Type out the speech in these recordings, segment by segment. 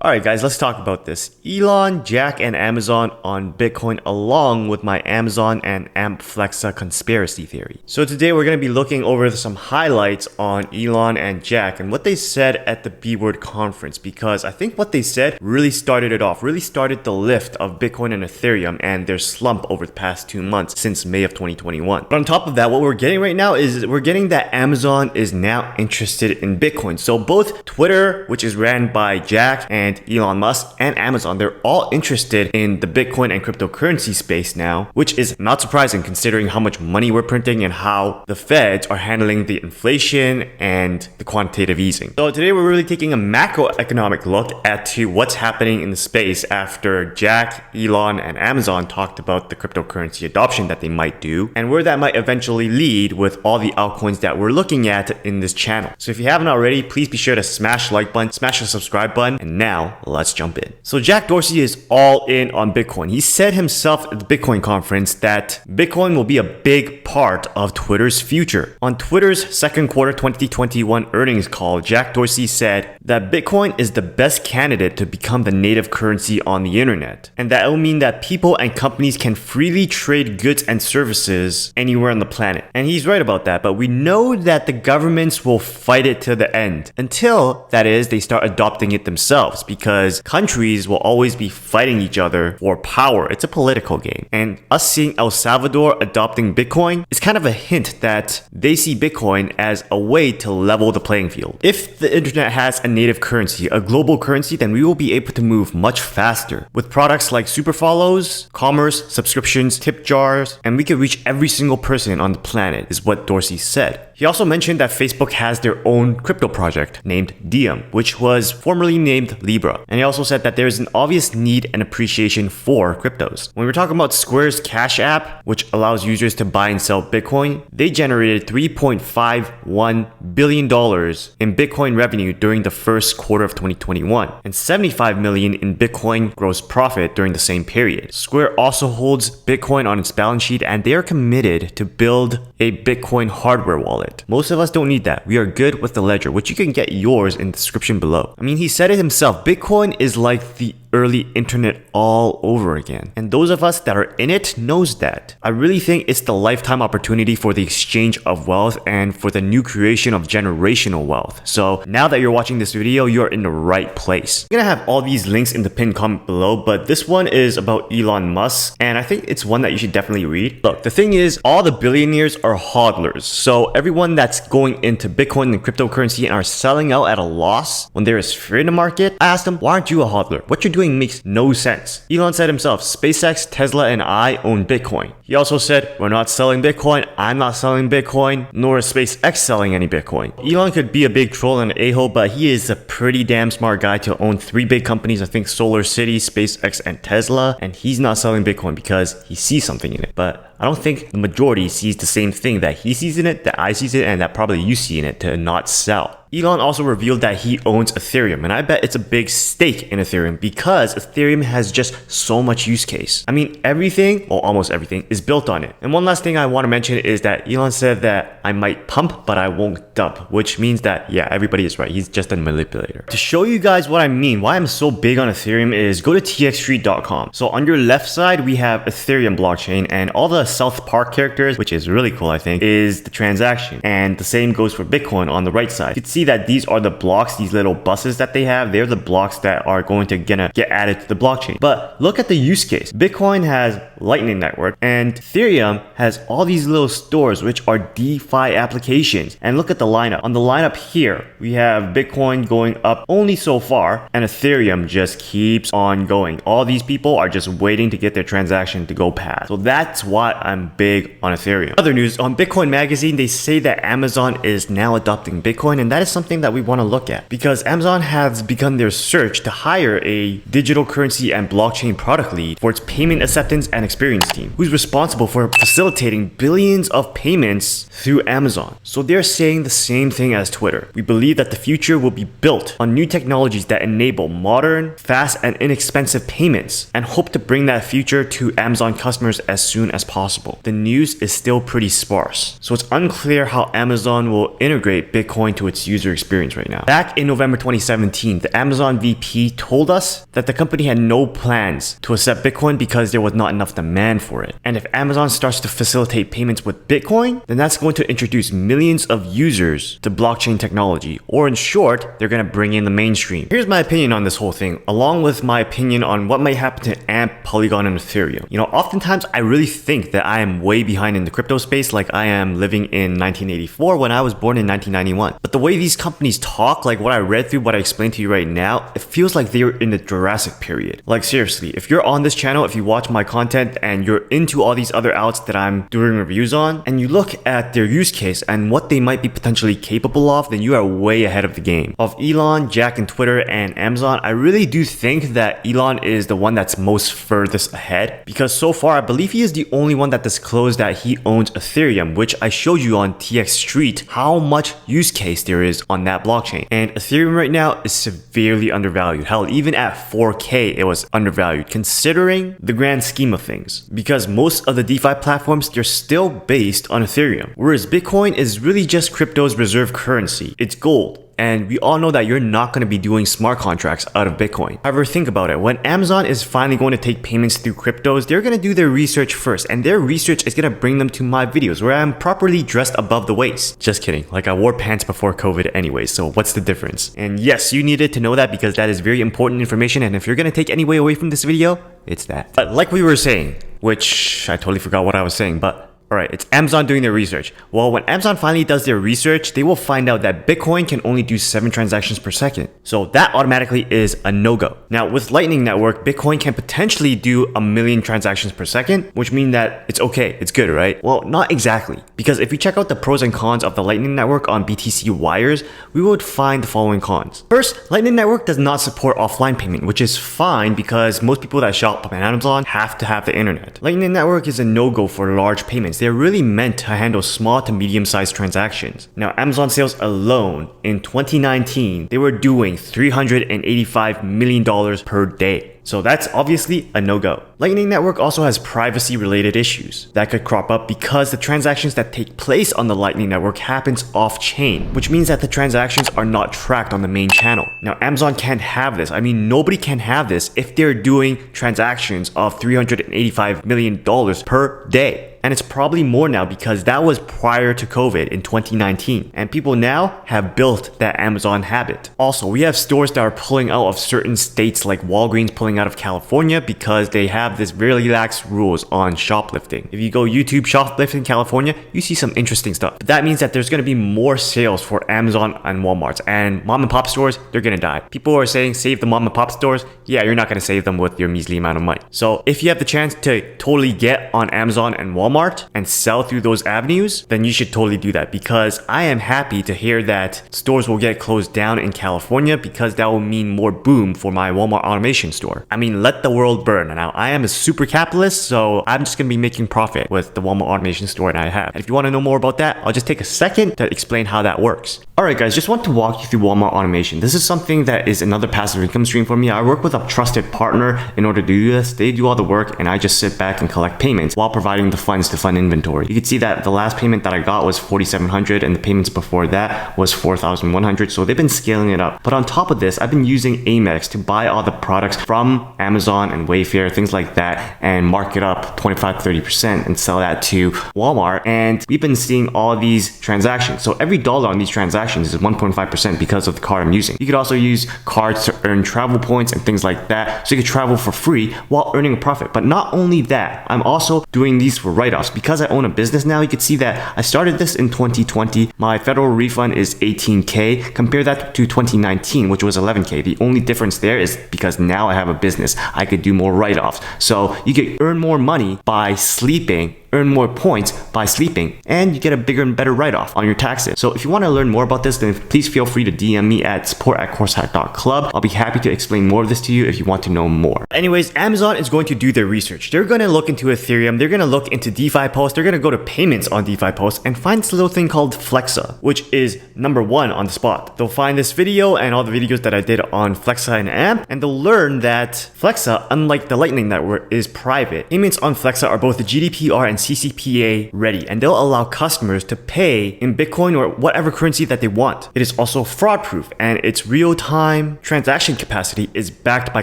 Alright guys, let's talk about this. Elon, Jack, and Amazon on Bitcoin along with my Amazon and AMP Flexa conspiracy theory. So today we're going to be looking over some highlights on Elon and Jack and what they said at the B-Word conference, because I think what they said really started it off, really started the lift of Bitcoin and Ethereum and their slump over the past 2 months since May of 2021. But on top of that, what we're getting right now is we're getting that Amazon is now interested in Bitcoin. So both Twitter, which is ran by Jack, and Elon Musk and Amazon, they're all interested in the Bitcoin and cryptocurrency space now, which is not surprising considering how much money we're printing and how the Feds are handling the inflation and the quantitative easing. So today we're really taking a macroeconomic look at what's happening in the space after Jack, Elon, and Amazon talked about the cryptocurrency adoption that they might do and where that might eventually lead with all the altcoins that we're looking at in this channel. So if you haven't already, please be sure to smash the like button, smash the subscribe button, and now let's jump in. So Jack Dorsey is all in on Bitcoin. He said himself at the Bitcoin conference that Bitcoin will be a big part of Twitter's future. On Twitter's second quarter 2021 earnings call, Jack Dorsey said that Bitcoin is the best candidate to become the native currency on the internet, and that it will mean that people and companies can freely trade goods and services anywhere on the planet. And he's right about that, but we know that the governments will fight it to the end until, that is, they start adopting it themselves, because countries will always be fighting each other for power. It's a political game. And us seeing El Salvador adopting Bitcoin is kind of a hint that they see Bitcoin as a way to level the playing field. If the internet has a native currency, a global currency, then we will be able to move much faster with products like super follows, commerce, subscriptions, tip jars, and we can reach every single person on the planet, is what Dorsey said. He also mentioned that Facebook has their own crypto project named Diem, which was formerly named Libra. And he also said that there is an obvious need and appreciation for cryptos. When we're talking about Square's Cash App, which allows users to buy and sell Bitcoin, they generated $3.51 billion in Bitcoin revenue during the first quarter of 2021 and $75 million in Bitcoin gross profit during the same period. Square also holds Bitcoin on its balance sheet and they are committed to build a Bitcoin hardware wallet. Most of us don't need that. We are good with the ledger, which you can get yours in the description below. I mean, he said it himself. Bitcoin is like the early internet all over again. And those of us that are in it knows that. I really think it's the lifetime opportunity for the exchange of wealth and for the new creation of generational wealth. So now that you're watching this video, you're in the right place. I'm gonna have all these links in the pinned comment below, but this one is about Elon Musk, and I think it's one that you should definitely read. Look, the thing is, all the billionaires are hodlers. So everyone that's going into Bitcoin and cryptocurrency and are selling out at a loss when there is fear in the market, I asked them, why aren't you a hodler? What you're doing makes no sense. Elon said himself, SpaceX, Tesla, and I own Bitcoin. He also said, we're not selling Bitcoin, I'm not selling Bitcoin, nor is SpaceX selling any Bitcoin. Elon could be a big troll and an a-hole, but he is a pretty damn smart guy to own 3 big companies, I think Solar City, SpaceX, and Tesla, and he's not selling Bitcoin because he sees something in it. But I don't think the majority sees the same thing that he sees in it, that I sees it, and that probably you see in it to not sell. Elon also revealed that he owns Ethereum, and I bet it's a big stake in Ethereum because Ethereum has just so much use case. I mean, everything, or almost everything, is built on it. And one last thing I want to mention is that Elon said that I might pump, but I won't dump, which means that, yeah, everybody is right. He's just a manipulator. To show you guys what I mean, why I'm so big on Ethereum is go to txstreet.com. So on your left side, we have Ethereum blockchain, and all the South Park characters, which is really cool, I think, is the transaction. And the same goes for Bitcoin on the right side. You can see that these are the blocks, these little buses that they have. They're the blocks that are going to get added to the blockchain. But look at the use case. Bitcoin has Lightning Network and Ethereum has all these little stores, which are DeFi applications. And look at the lineup. On the lineup here, we have Bitcoin going up only so far and Ethereum just keeps on going. All these people are just waiting to get their transaction to go past. So that's why I'm big on Ethereum. Other news, on Bitcoin Magazine, they say that Amazon is now adopting Bitcoin, and that is something that we want to look at because Amazon has begun their search to hire a digital currency and blockchain product lead for its payment acceptance and experience team, who's responsible for facilitating billions of payments through Amazon. So they're saying the same thing as Twitter. We believe that the future will be built on new technologies that enable modern, fast, and inexpensive payments, and hope to bring that future to Amazon customers as soon as possible. The news is still pretty sparse, so it's unclear how Amazon will integrate Bitcoin to its user experience right now. Back in November 2017, the Amazon VP told us that the company had no plans to accept Bitcoin because there was not enough demand for it. And if Amazon starts to facilitate payments with Bitcoin, then that's going to introduce millions of users to blockchain technology, or in short, they're going to bring in the mainstream. Here's my opinion on this whole thing, along with my opinion on what might happen to AMP, Polygon, and Ethereum. Oftentimes I really think that I am way behind in the crypto space, like I am living in 1984 when I was born in 1991. But the way these companies talk, like what I read through, what I explained to you right now, it feels like they're in the Jurassic period. Like seriously, if you're on this channel, if you watch my content and you're into all these other outs that I'm doing reviews on, and you look at their use case and what they might be potentially capable of, then you are way ahead of the game. Of Elon, Jack, and Twitter, and Amazon, I really do think that Elon is the one that's most furthest ahead, because so far I believe he is the only one that disclosed that he owns Ethereum, which I showed you on TX Street how much use case there is on that blockchain. And Ethereum right now is severely undervalued. Hell, even at 4K it was undervalued considering the grand scheme of things, because most of the DeFi platforms, they're still based on Ethereum, whereas Bitcoin is really just crypto's reserve currency. It's gold. And we all know that you're not going to be doing smart contracts out of Bitcoin. However, think about it. When Amazon is finally going to take payments through cryptos, they're going to do their research first. And their research is going to bring them to my videos where I'm properly dressed above the waist. Just kidding. Like I wore pants before COVID anyway, so what's the difference? And yes, you needed to know that because that is very important information. And if you're going to take any way away from this video, it's that. But like we were saying, which I totally forgot what I was saying, but alright, it's Amazon doing their research. Well, when Amazon finally does their research, they will find out that Bitcoin can only do 7 transactions per second. So that automatically is a no-go. Now, with Lightning Network, Bitcoin can potentially do 1 million transactions per second, which means that it's okay, it's good, right? Well, not exactly. Because if we check out the pros and cons of the Lightning Network on BTC wires, we would find the following cons. First, Lightning Network does not support offline payment, which is fine because most people that shop on Amazon have to have the internet. Lightning Network is a no-go for large payments. They're really meant to handle small to medium-sized transactions. Now, Amazon sales alone in 2019, they were doing $385 million per day. So that's obviously a no-go. Lightning Network also has privacy-related issues that could crop up because the transactions that take place on the Lightning Network happens off-chain, which means that the transactions are not tracked on the main channel. Now, Amazon can't have this. I mean, nobody can have this if they're doing transactions of $385 million per day. And it's probably more now because that was prior to COVID in 2019. And people now have built that Amazon habit. Also, we have stores that are pulling out of certain states like Walgreens pulling out of California because they have this very lax rules on shoplifting. If you go YouTube shoplifting California, you see some interesting stuff. But that means that there's going to be more sales for Amazon and Walmarts, and mom and pop stores, they're going to die. People are saying save the mom and pop stores. Yeah, you're not going to save them with your measly amount of money. So if you have the chance to totally get on Amazon and Walmart and sell through those avenues, then you should totally do that, because I am happy to hear that stores will get closed down in California, because that will mean more boom for my Walmart automation store. I mean, let the world burn. Now, I am a super capitalist, so I'm just going to be making profit with the Walmart automation store that I have. And if you want to know more about that, I'll just take a second to explain how that works. Alright guys, just want to walk you through Walmart automation. This is something that is another passive income stream for me. I work with a trusted partner in order to do this. They do all the work and I just sit back and collect payments while providing the funds to fund inventory. You can see that the last payment that I got was $4,700 and the payments before that was $4,100. So they've been scaling it up. But on top of this, I've been using Amex to buy all the products from Amazon and Wayfair, things like that, and mark it up 25-30% and sell that to Walmart. And we've been seeing all these transactions. So every dollar on these transactions is 1.5% because of the card I'm using. You could also use cards to earn travel points and things like that, so you could travel for free while earning a profit. But not only that, I'm also doing these for write-offs. Because I own a business now, you can see that I started this in 2020. My federal refund is $18K. Compare that to 2019, which was $11K. The only difference there is because now I have a business, I could do more write-offs. So you could earn more money by sleeping earn more points by sleeping, and you get a bigger and better write-off on your taxes. So if you want to learn more about this, then please feel free to DM me at support@coursehack.club. I'll be happy to explain more of this to you if you want to know more. Anyways, Amazon is going to do their research. They're going to look into Ethereum, they're going to look into DeFi posts, they're going to go to payments on DeFi posts and find this little thing called Flexa, which is number 1 on the spot. They'll find this video and all the videos that I did on Flexa and AMP, and they'll learn that Flexa, unlike the Lightning Network, is private. Payments on Flexa are both GDPR and CCPA ready, and they'll allow customers to pay in Bitcoin or whatever currency that they want. It is also fraud-proof, and its real-time transaction capacity is backed by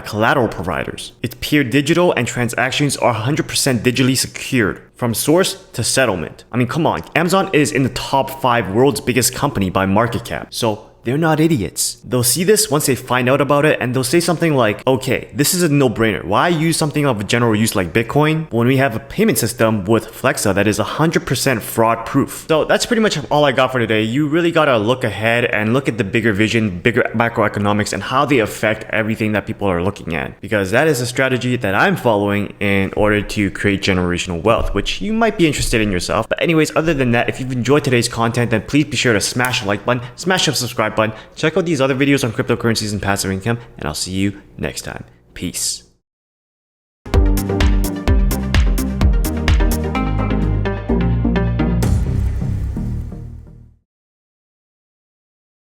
collateral providers. It's pure digital, and transactions are 100% digitally secured from source to settlement. I mean, come on, Amazon is in the top 5 world's biggest company by market cap, so they're not idiots. They'll see this once they find out about it, and they'll say something like, okay, this is a no-brainer. Why use something of general use like Bitcoin when we have a payment system with Flexa that is 100% fraud-proof? So that's pretty much all I got for today. You really gotta look ahead and look at the bigger vision, bigger macroeconomics, and how they affect everything that people are looking at. Because that is a strategy that I'm following in order to create generational wealth, which you might be interested in yourself. But anyways, other than that, if you've enjoyed today's content, then please be sure to smash the like button, smash the subscribe button, check out these other videos on cryptocurrencies and passive income, and I'll see you next time. Peace.